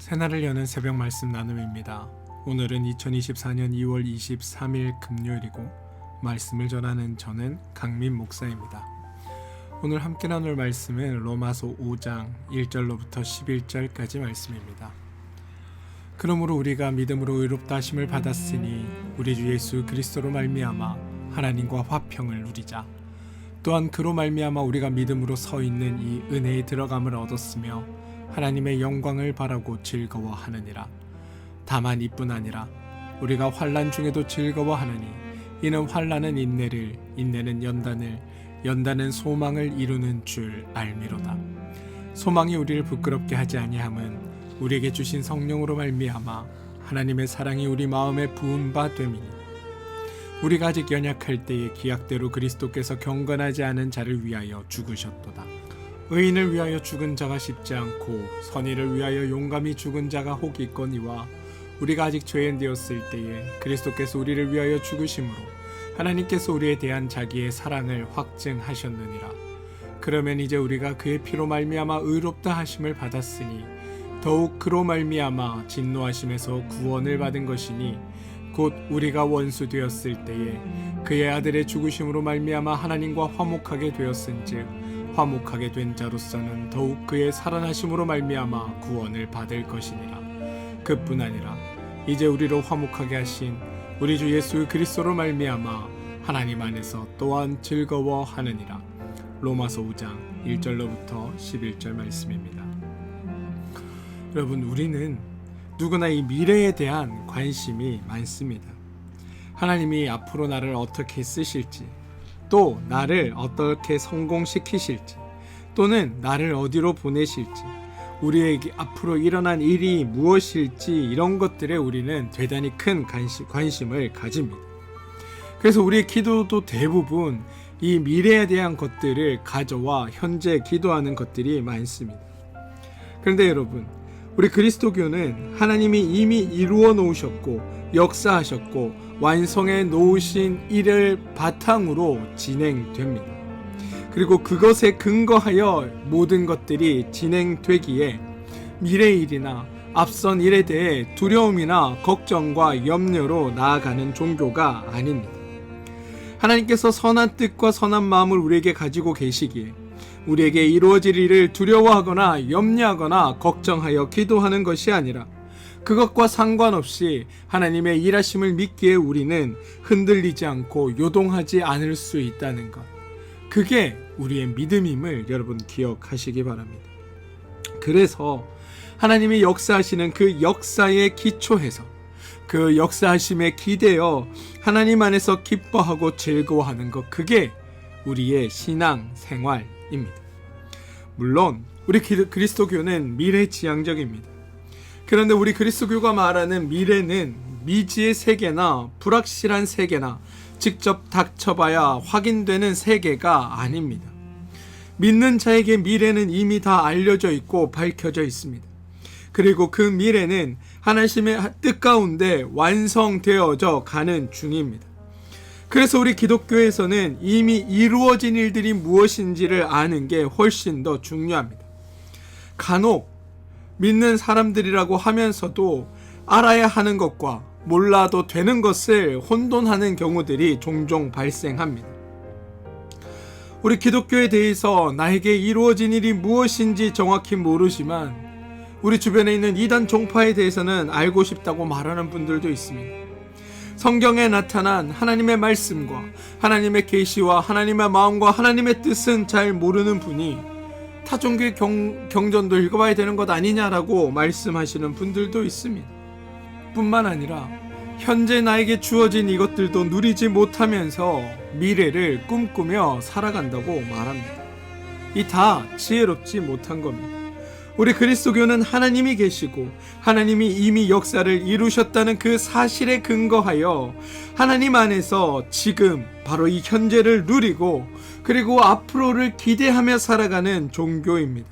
새날을 여는 새벽 말씀 나눔입니다. 오늘은 2024년 2월 23일 금요일이고 말씀을 전하는 저는 강민 목사입니다. 오늘 함께 나눌 말씀은 로마서 5장 1절로부터 11절까지 말씀입니다. 그러므로 우리가 믿음으로 의롭다 하심을 받았으니 우리 주 예수 그리스도로 말미암아 하나님과 화평을 누리자. 또한 그로 말미암아 우리가 믿음으로 서 있는 이 은혜에 들어감을 얻었으며 하나님의 영광을 바라고 즐거워하느니라. 다만 이뿐 아니라 우리가 환난 중에도 즐거워하느니 이는 환난은 인내를, 인내는 연단을, 연단은 소망을 이루는 줄 알미로다. 소망이 우리를 부끄럽게 하지 아니함은 우리에게 주신 성령으로 말미암아 하나님의 사랑이 우리 마음에 부은 바 됨이니 우리가 아직 연약할 때에 기약대로 그리스도께서 경건하지 않은 자를 위하여 죽으셨도다. 의인을 위하여 죽은 자가 쉽지 않고 선의를 위하여 용감히 죽은 자가 혹 있거니와 우리가 아직 죄인 되었을 때에 그리스도께서 우리를 위하여 죽으심으로 하나님께서 우리에 대한 자기의 사랑을 확증하셨느니라. 그러면 이제 우리가 그의 피로 말미암아 의롭다 하심을 받았으니 더욱 그로 말미암아 진노하심에서 구원을 받은 것이니 곧 우리가 원수 되었을 때에 그의 아들의 죽으심으로 말미암아 하나님과 화목하게 되었은즉 화목하게 된 자로서는 더욱 그의 살아나심으로 말미암아 구원을 받을 것이니라. 그뿐 아니라 이제 우리로 화목하게 하신 우리 주 예수 그리스도로 말미암아 하나님 안에서 또한 즐거워하느니라. 로마서 5장 1절로부터 11절 말씀입니다. 여러분, 우리는 누구나 이 미래에 대한 관심이 많습니다. 하나님이 앞으로 나를 어떻게 쓰실지, 또 나를 어떻게 성공시키실지, 또는 나를 어디로 보내실지, 우리에게 앞으로 일어난 일이 무엇일지, 이런 것들에 우리는 대단히 큰 관심을 가집니다. 그래서 우리의 기도도 대부분 이 미래에 대한 것들을 가져와 현재 기도하는 것들이 많습니다. 그런데 여러분, 우리 그리스도교는 하나님이 이미 이루어 놓으셨고 역사하셨고 완성해 놓으신 일을 바탕으로 진행됩니다. 그리고 그것에 근거하여 모든 것들이 진행되기에 미래의 일이나 앞선 일에 대해 두려움이나 걱정과 염려로 나아가는 종교가 아닙니다. 하나님께서 선한 뜻과 선한 마음을 우리에게 가지고 계시기에 우리에게 이루어질 일을 두려워하거나 염려하거나 걱정하여 기도하는 것이 아니라 그것과 상관없이 하나님의 일하심을 믿기에 우리는 흔들리지 않고 요동하지 않을 수 있다는 것, 그게 우리의 믿음임을 여러분 기억하시기 바랍니다. 그래서 하나님이 역사하시는 그 역사에 기초해서 그 역사하심에 기대어 하나님 안에서 기뻐하고 즐거워하는 것, 그게 우리의 신앙 생활입니다. 물론 우리 그리스도교는 미래지향적입니다. 그런데 우리 그리스도교가 말하는 미래는 미지의 세계나 불확실한 세계나 직접 닥쳐봐야 확인되는 세계가 아닙니다. 믿는 자에게 미래는 이미 다 알려져 있고 밝혀져 있습니다. 그리고 그 미래는 하나님의 뜻 가운데 완성되어져 가는 중입니다. 그래서 우리 기독교에서는 이미 이루어진 일들이 무엇인지를 아는 게 훨씬 더 중요합니다. 간혹 믿는 사람들이라고 하면서도 알아야 하는 것과 몰라도 되는 것을 혼돈하는 경우들이 종종 발생합니다. 우리 기독교에 대해서 나에게 이루어진 일이 무엇인지 정확히 모르지만 우리 주변에 있는 이단 종파에 대해서는 알고 싶다고 말하는 분들도 있습니다. 성경에 나타난 하나님의 말씀과 하나님의 계시와 하나님의 마음과 하나님의 뜻은 잘 모르는 분이 타종교의 경전도 읽어봐야 되는 것 아니냐라고 말씀하시는 분들도 있습니다. 뿐만 아니라 현재 나에게 주어진 이것들도 누리지 못하면서 미래를 꿈꾸며 살아간다고 말합니다. 이 다 지혜롭지 못한 겁니다. 우리 그리스도교는 하나님이 계시고 하나님이 이미 역사를 이루셨다는 그 사실에 근거하여 하나님 안에서 지금 바로 이 현재를 누리고 그리고 앞으로를 기대하며 살아가는 종교입니다.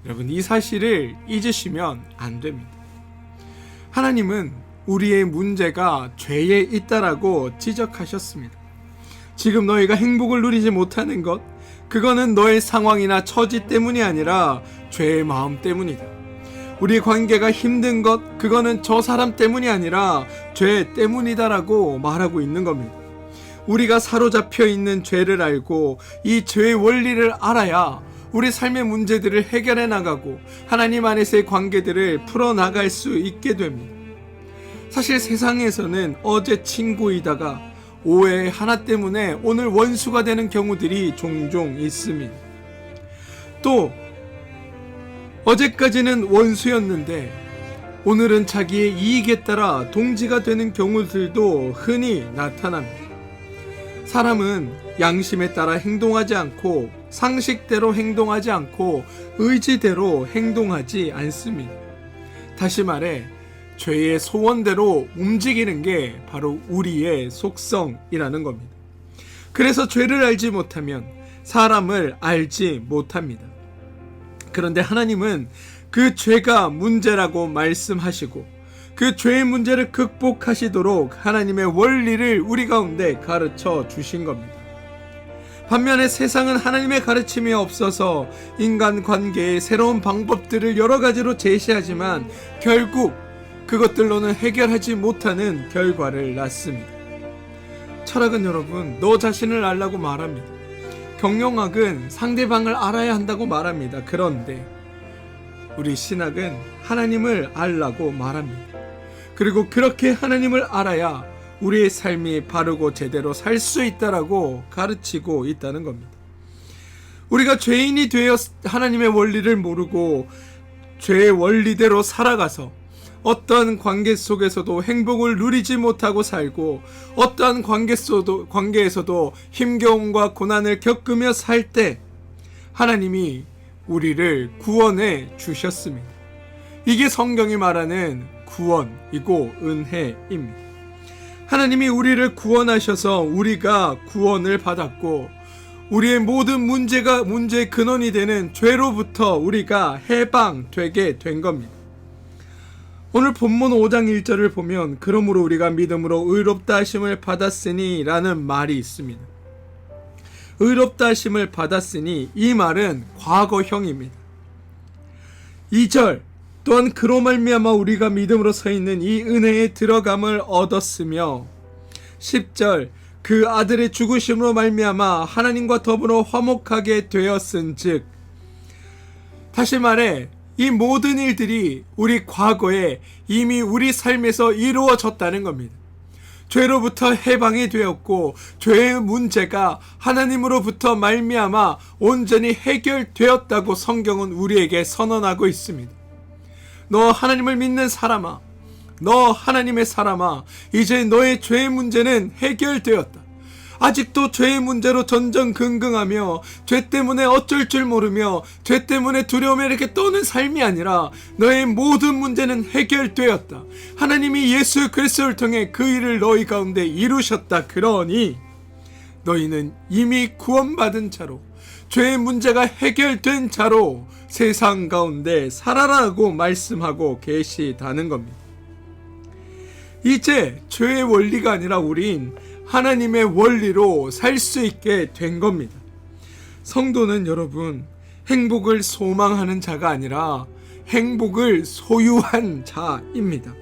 여러분, 이 사실을 잊으시면 안 됩니다. 하나님은 우리의 문제가 죄에 있다라고 지적하셨습니다. 지금 너희가 행복을 누리지 못하는 것, 그거는 너의 상황이나 처지 때문이 아니라 죄의 마음 때문이다. 우리 관계가 힘든 것, 그거는 저 사람 때문이 아니라 죄 때문이다라고 말하고 있는 겁니다. 우리가 사로잡혀 있는 죄를 알고 이 죄의 원리를 알아야 우리 삶의 문제들을 해결해 나가고 하나님 안에서의 관계들을 풀어나갈 수 있게 됩니다. 사실 세상에서는 어제 친구이다가 오해 하나 때문에 오늘 원수가 되는 경우들이 종종 있습니다. 또 어제까지는 원수였는데 오늘은 자기의 이익에 따라 동지가 되는 경우들도 흔히 나타납니다. 사람은 양심에 따라 행동하지 않고 상식대로 행동하지 않고 의지대로 행동하지 않습니다. 다시 말해 죄의 소원대로 움직이는 게 바로 우리의 속성이라는 겁니다. 그래서 죄를 알지 못하면 사람을 알지 못합니다. 그런데 하나님은 그 죄가 문제라고 말씀하시고 그 죄의 문제를 극복하시도록 하나님의 원리를 우리 가운데 가르쳐 주신 겁니다. 반면에 세상은 하나님의 가르침이 없어서 인간관계의 새로운 방법들을 여러 가지로 제시하지만 결국 그것들로는 해결하지 못하는 결과를 낳습니다. 철학은 여러분, 너 자신을 알라고 말합니다. 경영학은 상대방을 알아야 한다고 말합니다. 그런데 우리 신학은 하나님을 알라고 말합니다. 그리고 그렇게 하나님을 알아야 우리의 삶이 바르고 제대로 살 수 있다라고 가르치고 있다는 겁니다. 우리가 죄인이 되어 하나님의 원리를 모르고 죄의 원리대로 살아가서 어떠한 관계 속에서도 행복을 누리지 못하고 살고 어떠한 관계에서도 힘겨움과 고난을 겪으며 살 때 하나님이 우리를 구원해 주셨습니다. 이게 성경이 말하는 구원이고 은혜입니다. 하나님이 우리를 구원하셔서 우리가 구원을 받았고 우리의 모든 문제의 근원이 되는 죄로부터 우리가 해방되게 된 겁니다. 오늘 본문 5장 1절을 보면 그러므로 우리가 믿음으로 의롭다 하심을 받았으니 라는 말이 있습니다. 의롭다 하심을 받았으니 이 말은 과거형입니다. 2절 또한 그로 말미암아 우리가 믿음으로 서 있는 이 은혜에 들어감을 얻었으며 10절 그 아들의 죽으심으로 말미암아 하나님과 더불어 화목하게 되었은즉 다시 말해 이 모든 일들이 우리 과거에 이미 우리 삶에서 이루어졌다는 겁니다. 죄로부터 해방이 되었고 죄의 문제가 하나님으로부터 말미암아 온전히 해결되었다고 성경은 우리에게 선언하고 있습니다. 너 하나님을 믿는 사람아, 너 하나님의 사람아, 이제 너의 죄의 문제는 해결되었다. 아직도 죄의 문제로 전전긍긍하며 죄 때문에 어쩔 줄 모르며 죄 때문에 두려움에 이렇게 떠는 삶이 아니라 너의 모든 문제는 해결되었다. 하나님이 예수 그리스도를 통해 그 일을 너희 가운데 이루셨다. 그러니 너희는 이미 구원받은 자로 죄의 문제가 해결된 자로 세상 가운데 살아라고 말씀하고 계시다는 겁니다. 이제 죄의 원리가 아니라 우린 하나님의 원리로 살 수 있게 된 겁니다. 성도는 여러분 행복을 소망하는 자가 아니라 행복을 소유한 자입니다.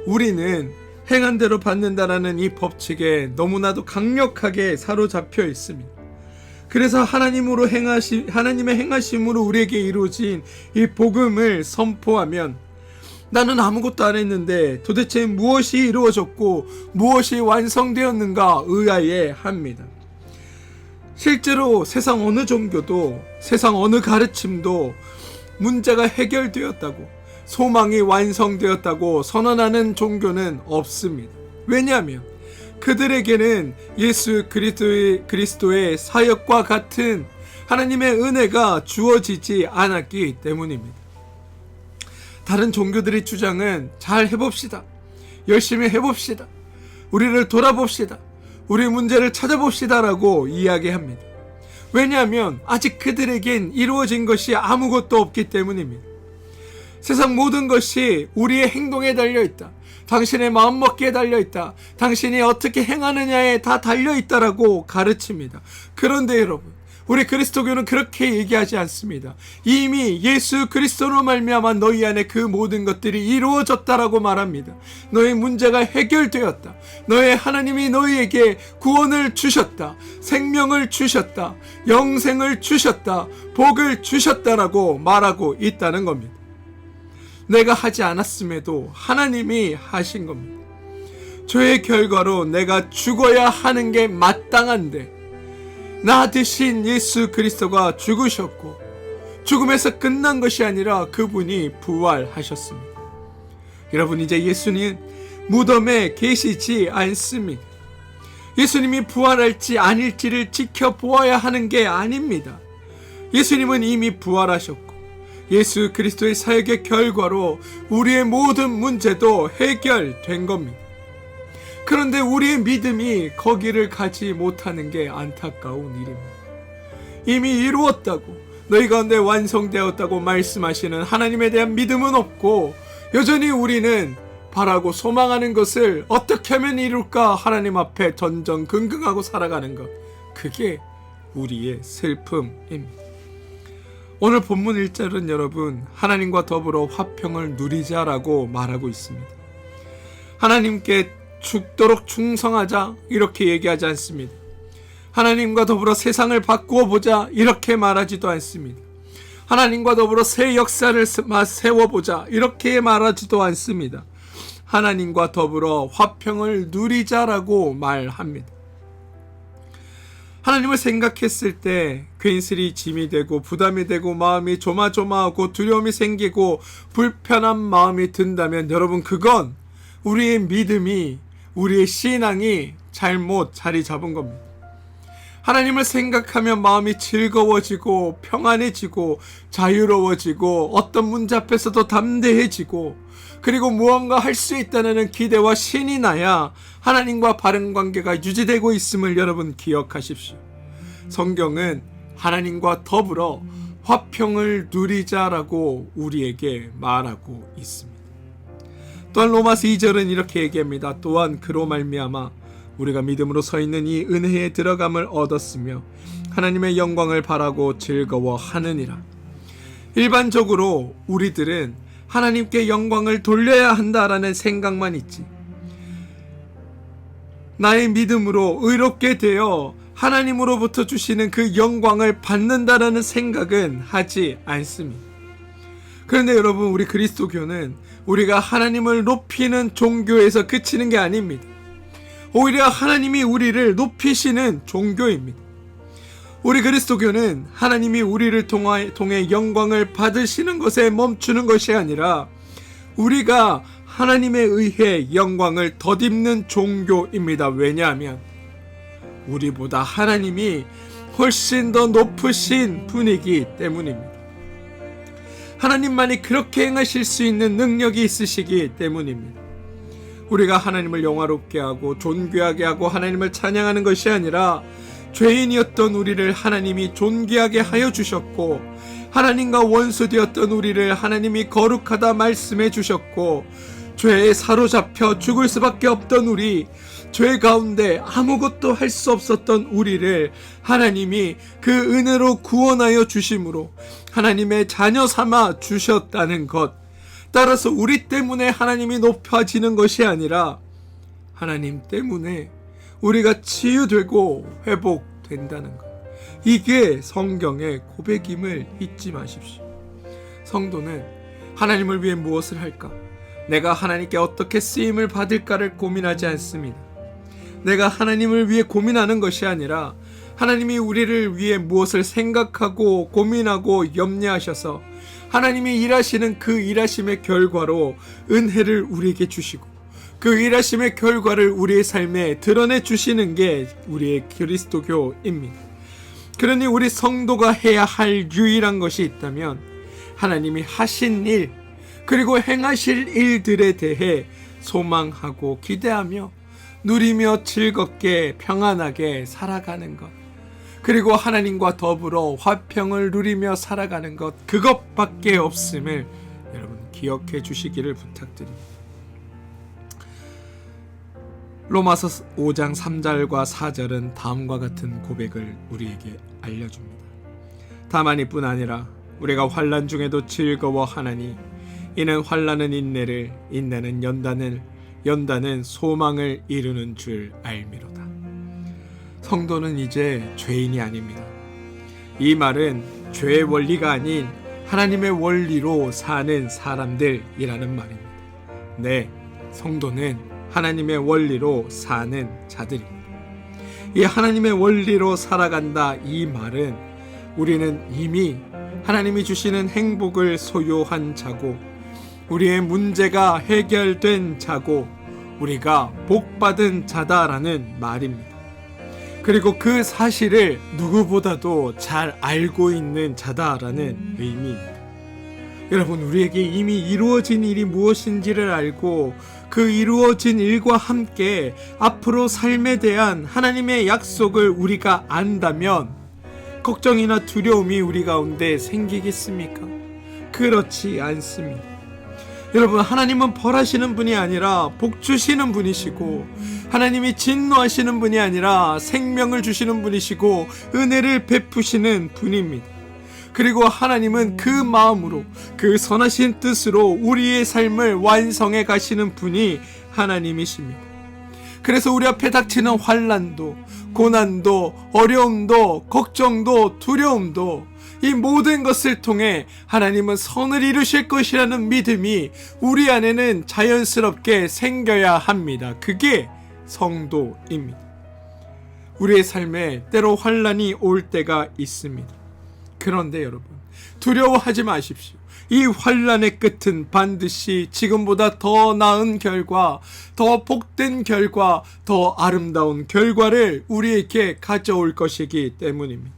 우리는 행한 대로 받는다라는 이 법칙에 너무나도 강력하게 사로잡혀 있습니다. 그래서 하나님의 행하심으로 우리에게 이루어진 이 복음을 선포하면 나는 아무것도 안 했는데 도대체 무엇이 이루어졌고 무엇이 완성되었는가 의아해합니다. 실제로 세상 어느 종교도 세상 어느 가르침도 문제가 해결되었다고 소망이 완성되었다고 선언하는 종교는 없습니다. 왜냐하면 그들에게는 예수 그리스도의 사역과 같은 하나님의 은혜가 주어지지 않았기 때문입니다. 다른 종교들의 주장은 잘 해봅시다. 열심히 해봅시다. 우리를 돌아봅시다. 우리 문제를 찾아봅시다 라고 이야기합니다. 왜냐하면 아직 그들에겐 이루어진 것이 아무것도 없기 때문입니다. 세상 모든 것이 우리의 행동에 달려있다. 당신의 마음먹기에 달려있다. 당신이 어떻게 행하느냐에 다 달려있다라고 가르칩니다. 그런데 여러분, 우리 그리스도교는 그렇게 얘기하지 않습니다. 이미 예수 그리스도로 말미암아 너희 안에 그 모든 것들이 이루어졌다라고 말합니다. 너의 문제가 해결되었다. 너의 하나님이 너희에게 구원을 주셨다. 생명을 주셨다. 영생을 주셨다. 복을 주셨다라고 말하고 있다는 겁니다. 내가 하지 않았음에도 하나님이 하신 겁니다. 죄의 결과로 내가 죽어야 하는 게 마땅한데 나 대신 예수 그리스도가 죽으셨고 죽음에서 끝난 것이 아니라 그분이 부활하셨습니다. 여러분, 이제 예수님 무덤에 계시지 않습니다. 예수님이 부활할지 아닐지를 지켜보아야 하는 게 아닙니다. 예수님은 이미 부활하셨고 예수 그리스도의 사역의 결과로 우리의 모든 문제도 해결된 겁니다. 그런데 우리의 믿음이 거기를 가지 못하는 게 안타까운 일입니다. 이미 이루었다고, 너희 가운데 완성되었다고 말씀하시는 하나님에 대한 믿음은 없고 여전히 우리는 바라고 소망하는 것을 어떻게 하면 이룰까 하나님 앞에 전전긍긍하고 살아가는 것, 그게 우리의 슬픔입니다. 오늘 본문 1절은 여러분, 하나님과 더불어 화평을 누리자라고 말하고 있습니다. 하나님께 죽도록 충성하자 이렇게 얘기하지 않습니다. 하나님과 더불어 세상을 바꾸어 보자 이렇게 말하지도 않습니다. 하나님과 더불어 새 역사를 세워보자 이렇게 말하지도 않습니다. 하나님과 더불어 화평을 누리자라고 말합니다. 하나님을 생각했을 때 괜스레 짐이 되고 부담이 되고 마음이 조마조마하고 두려움이 생기고 불편한 마음이 든다면 여러분, 그건 우리의 믿음이, 우리의 신앙이 잘못 자리 잡은 겁니다. 하나님을 생각하면 마음이 즐거워지고 평안해지고 자유로워지고 어떤 문제 앞에서도 담대해지고 그리고 무언가 할 수 있다는 기대와 신이 나야 하나님과 바른 관계가 유지되고 있음을 여러분 기억하십시오. 성경은 하나님과 더불어 화평을 누리자라고 우리에게 말하고 있습니다. 또한 로마서 2절은 이렇게 얘기합니다. 또한 그로 말미암아 우리가 믿음으로 서 있는 이 은혜에 들어감을 얻었으며 하나님의 영광을 바라고 즐거워하느니라. 일반적으로 우리들은 하나님께 영광을 돌려야 한다라는 생각만 있지, 나의 믿음으로 의롭게 되어 하나님으로부터 주시는 그 영광을 받는다라는 생각은 하지 않습니다. 그런데 여러분, 우리 그리스도교는 우리가 하나님을 높이는 종교에서 그치는 게 아닙니다. 오히려 하나님이 우리를 높이시는 종교입니다. 우리 그리스도교는 하나님이 우리를 통해 영광을 받으시는 것에 멈추는 것이 아니라 우리가 하나님에 의해 영광을 덧입는 종교입니다. 왜냐하면 우리보다 하나님이 훨씬 더 높으신 분이기 때문입니다. 하나님만이 그렇게 행하실 수 있는 능력이 있으시기 때문입니다. 우리가 하나님을 영화롭게 하고 존귀하게 하고 하나님을 찬양하는 것이 아니라 죄인이었던 우리를 하나님이 존귀하게 하여 주셨고 하나님과 원수되었던 우리를 하나님이 거룩하다 말씀해 주셨고 죄에 사로잡혀 죽을 수밖에 없던 우리, 죄 가운데 아무것도 할 수 없었던 우리를 하나님이 그 은혜로 구원하여 주심으로 하나님의 자녀 삼아 주셨다는 것, 따라서 우리 때문에 하나님이 높아지는 것이 아니라 하나님 때문에 우리가 치유되고 회복된다는 것, 이게 성경의 고백임을 잊지 마십시오. 성도는 하나님을 위해 무엇을 할까? 내가 하나님께 어떻게 쓰임을 받을까를 고민하지 않습니다. 내가 하나님을 위해 고민하는 것이 아니라 하나님이 우리를 위해 무엇을 생각하고 고민하고 염려하셔서 하나님이 일하시는 그 일하심의 결과로 은혜를 우리에게 주시고 그 일하심의 결과를 우리의 삶에 드러내 주시는 게 우리의 그리스도교입니다. 그러니 우리 성도가 해야 할 유일한 것이 있다면 하나님이 하신 일, 그리고 행하실 일들에 대해 소망하고 기대하며 누리며 즐겁게 평안하게 살아가는 것, 그리고 하나님과 더불어 화평을 누리며 살아가는 것, 그것밖에 없음을 여러분 기억해 주시기를 부탁드립니다. 로마서 5장 3절과 4절은 다음과 같은 고백을 우리에게 알려줍니다. 다만 이뿐 아니라 우리가 환난 중에도 즐거워하나니 이는 환난은 인내를, 인내는 연단을, 연단은 소망을 이루는 줄 알미로다. 성도는 이제 죄인이 아닙니다. 이 말은 죄의 원리가 아닌 하나님의 원리로 사는 사람들이라는 말입니다. 네, 성도는 하나님의 원리로 사는 자들입니다. 이 하나님의 원리로 살아간다, 이 말은 우리는 이미 하나님이 주시는 행복을 소유한 자고, 우리의 문제가 해결된 자고, 우리가 복받은 자다라는 말입니다. 그리고 그 사실을 누구보다도 잘 알고 있는 자다라는 의미입니다. 여러분, 우리에게 이미 이루어진 일이 무엇인지를 알고 그 이루어진 일과 함께 앞으로 삶에 대한 하나님의 약속을 우리가 안다면 걱정이나 두려움이 우리 가운데 생기겠습니까? 그렇지 않습니다. 여러분, 하나님은 벌하시는 분이 아니라 복 주시는 분이시고, 하나님이 진노하시는 분이 아니라 생명을 주시는 분이시고 은혜를 베푸시는 분입니다. 그리고 하나님은 그 마음으로, 그 선하신 뜻으로 우리의 삶을 완성해 가시는 분이 하나님이십니다. 그래서 우리 앞에 닥치는 환난도, 고난도, 어려움도, 걱정도, 두려움도, 이 모든 것을 통해 하나님은 선을 이루실 것이라는 믿음이 우리 안에는 자연스럽게 생겨야 합니다. 그게 성도입니다. 우리의 삶에 때로 환난이 올 때가 있습니다. 그런데 여러분, 두려워하지 마십시오. 이 환난의 끝은 반드시 지금보다 더 나은 결과, 더 복된 결과, 더 아름다운 결과를 우리에게 가져올 것이기 때문입니다.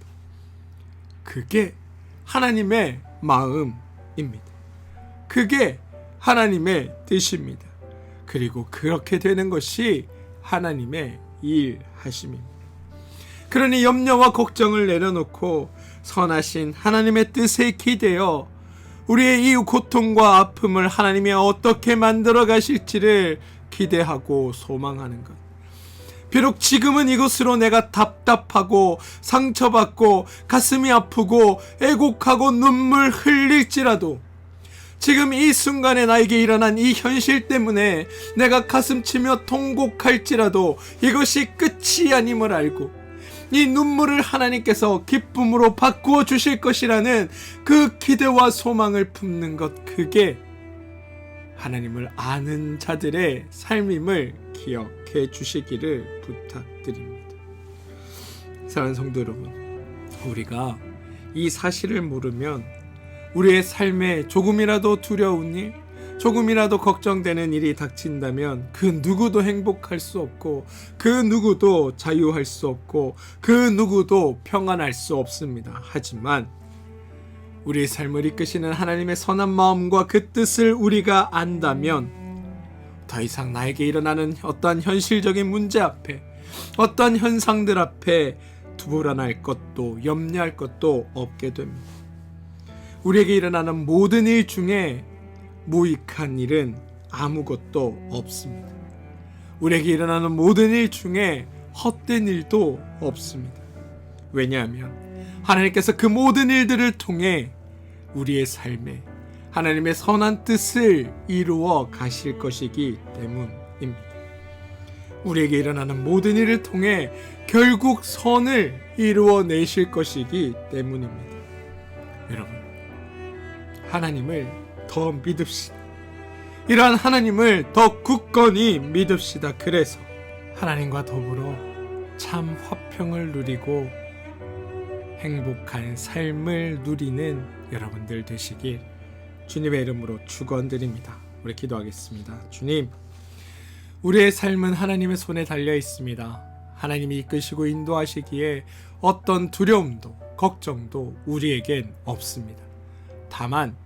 그게 하나님의 마음입니다. 그게 하나님의 뜻입니다. 그리고 그렇게 되는 것이 하나님의 일하심입니다. 그러니 염려와 걱정을 내려놓고 선하신 하나님의 뜻에 기대어 우리의 이 고통과 아픔을 하나님이 어떻게 만들어 가실지를 기대하고 소망하는 것. 비록 지금은 이것으로 내가 답답하고 상처받고 가슴이 아프고 애곡하고 눈물 흘릴지라도, 지금 이 순간에 나에게 일어난 이 현실 때문에 내가 가슴치며 통곡할지라도 이것이 끝이 아님을 알고 이 눈물을 하나님께서 기쁨으로 바꾸어 주실 것이라는 그 기대와 소망을 품는 것, 그게 하나님을 아는 자들의 삶임을 기억해 주시기를 부탁드립니다. 사랑하는 성도 여러분, 우리가 이 사실을 모르면 우리의 삶에 조금이라도 두려운 일, 조금이라도 걱정되는 일이 닥친다면 그 누구도 행복할 수 없고, 그 누구도 자유할 수 없고, 그 누구도 평안할 수 없습니다. 하지만 우리의 삶을 이끄시는 하나님의 선한 마음과 그 뜻을 우리가 안다면 더 이상 나에게 일어나는 어떠한 현실적인 문제 앞에, 어떠한 현상들 앞에 불안할 것도 염려할 것도 없게 됩니다. 우리에게 일어나는 모든 일 중에 무익한 일은 아무것도 없습니다. 우리에게 일어나는 모든 일 중에 헛된 일도 없습니다. 왜냐하면 하나님께서 그 모든 일들을 통해 우리의 삶에 하나님의 선한 뜻을 이루어 가실 것이기 때문입니다. 우리에게 일어나는 모든 일을 통해 결국 선을 이루어 내실 것이기 때문입니다. 여러분, 하나님을 더 믿읍시다. 이러한 하나님을 더 굳건히 믿읍시다. 그래서 하나님과 더불어 참 화평을 누리고 행복한 삶을 누리는 여러분들 되시길 주님의 이름으로 축원드립니다. 우리 기도하겠습니다. 주님, 우리의 삶은 하나님의 손에 달려 있습니다. 하나님이 이끄시고 인도하시기에 어떤 두려움도 걱정도 우리에겐 없습니다. 다만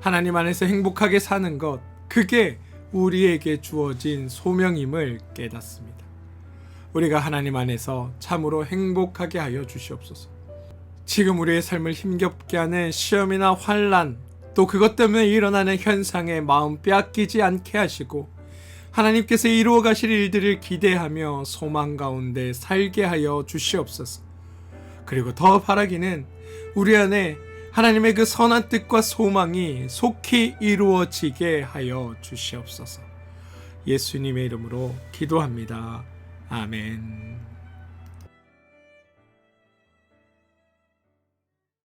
하나님 안에서 행복하게 사는 것, 그게 우리에게 주어진 소명임을 깨닫습니다. 우리가 하나님 안에서 참으로 행복하게 하여 주시옵소서. 지금 우리의 삶을 힘겹게 하는 시험이나 환난, 또 그것 때문에 일어나는 현상에 마음 빼앗기지 않게 하시고 하나님께서 이루어 가실 일들을 기대하며 소망 가운데 살게 하여 주시옵소서. 그리고 더 바라기는 우리 안에 하나님의 그 선한 뜻과 소망이 속히 이루어지게 하여 주시옵소서. 예수님의 이름으로 기도합니다. 아멘.